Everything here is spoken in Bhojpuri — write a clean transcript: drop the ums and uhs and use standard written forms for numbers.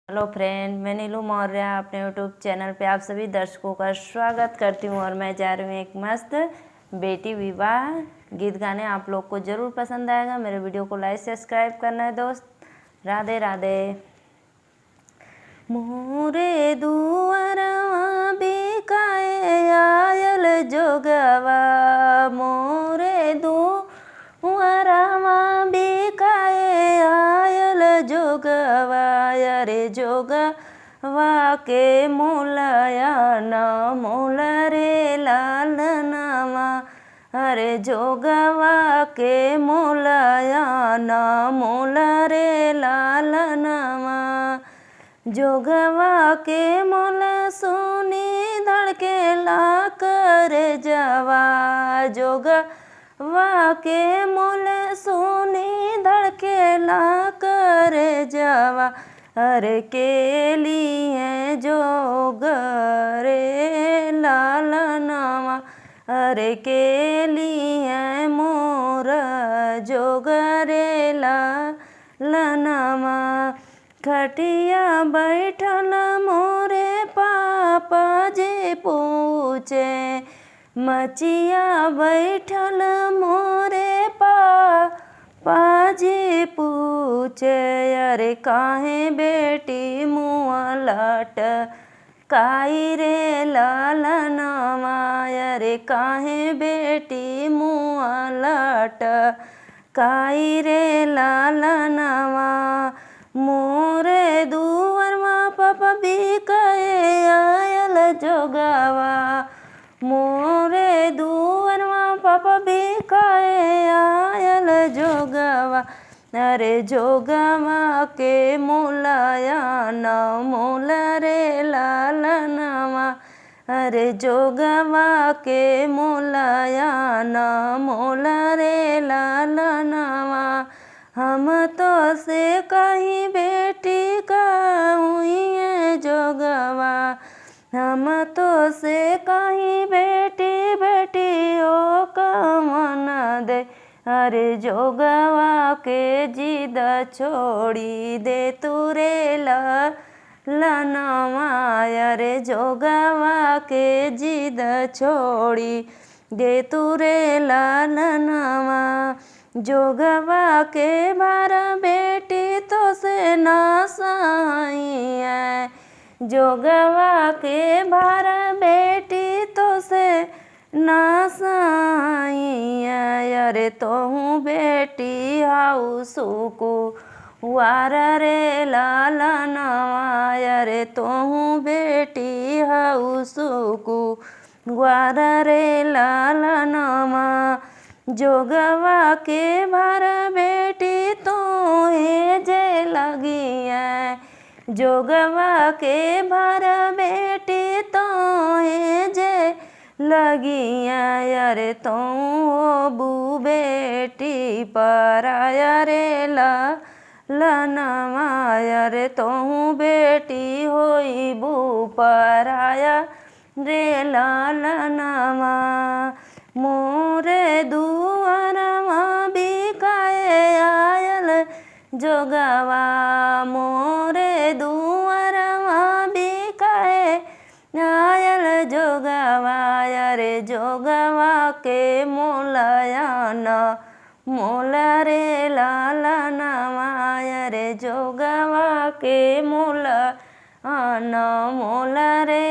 हेलो फ्रेंड, मैं नीलू मौर्य अपने यूट्यूब चैनल पे आप सभी दर्शकों का स्वागत करती हूँ। और मैं जा रही हूँ एक मस्त बेटी विवाह गीत गाने। आप लोग को ज़रूर पसंद आएगा। मेरे वीडियो को लाइक सब्सक्राइब करना है दोस्त। राधे राधे। मोरे दुआरवा बिकाए आयल जोगवा, मोरे दुआरवा बिकाए आयल जोगवा, अरे जोगवा के मोलया न मोल रे लालनवा, अरे जोगवा के मोलया न मोल रे लालनवा, जोगवा के मोल सुनी धड़के ला कर जवा, जोगवा के मोल सुनी धड़के ला कर जवा, अरे के लिए जोग रे लालनवा, अरे के लिए मोर जोग रे लालनवा, खटिया बैठल मोरे पापा जी पूछे, मचिया बैठल मोरे पापा जी पूछे, अरे काहे बेटी मुँह लट काई रे लालनवा, अरे काहे बेटी मुँह लट काई रे लालनवा, मोरे दुआरवा पापा बिकाए आयल जोगवा, मोरे दुआरवा पापा बिकाए आयल जोगवा, अरे जोगवा के मोलया न मोल रे लालनवा, अरे जोगवा के मोलया न मोल रे लालनवा, हम तो से कहीं बेटी कहूँ जोगवा, हम तो से कहीं बेटी बेटी ओ कमन दे, अरे जोगवा के जिद छोड़ी दे तू रे लालनवा, अरे जोगवा के जिद छोड़ी दे तू रे लालनवा, जोगवा के बारा बेटी तो से ना सही है, जोगवा के बारा बेटी तो से ना सही है, अरे तोहू बेटी हाउ सुकू वार रे लालनवा, अरे तोहू बेटी हाउ सुकू वार रे लालनवा, जोगवा के भर बेटी तो हे जे लगी है, जोगवा के भर बेटी तो हे जे लगी है, अरे तो बू बेटी पराया रे लालनवा, अरे तो बेटी होई बू पराया रे लालनवा, मोरे दुआरवा बिकाए आयल जोगवा, मोरे दुआरवा बिकाए आयल जोगवा, अरे जोगवा के मोलया न मोल रे लालनवा, अरे जोगवा के मोल न मोल रे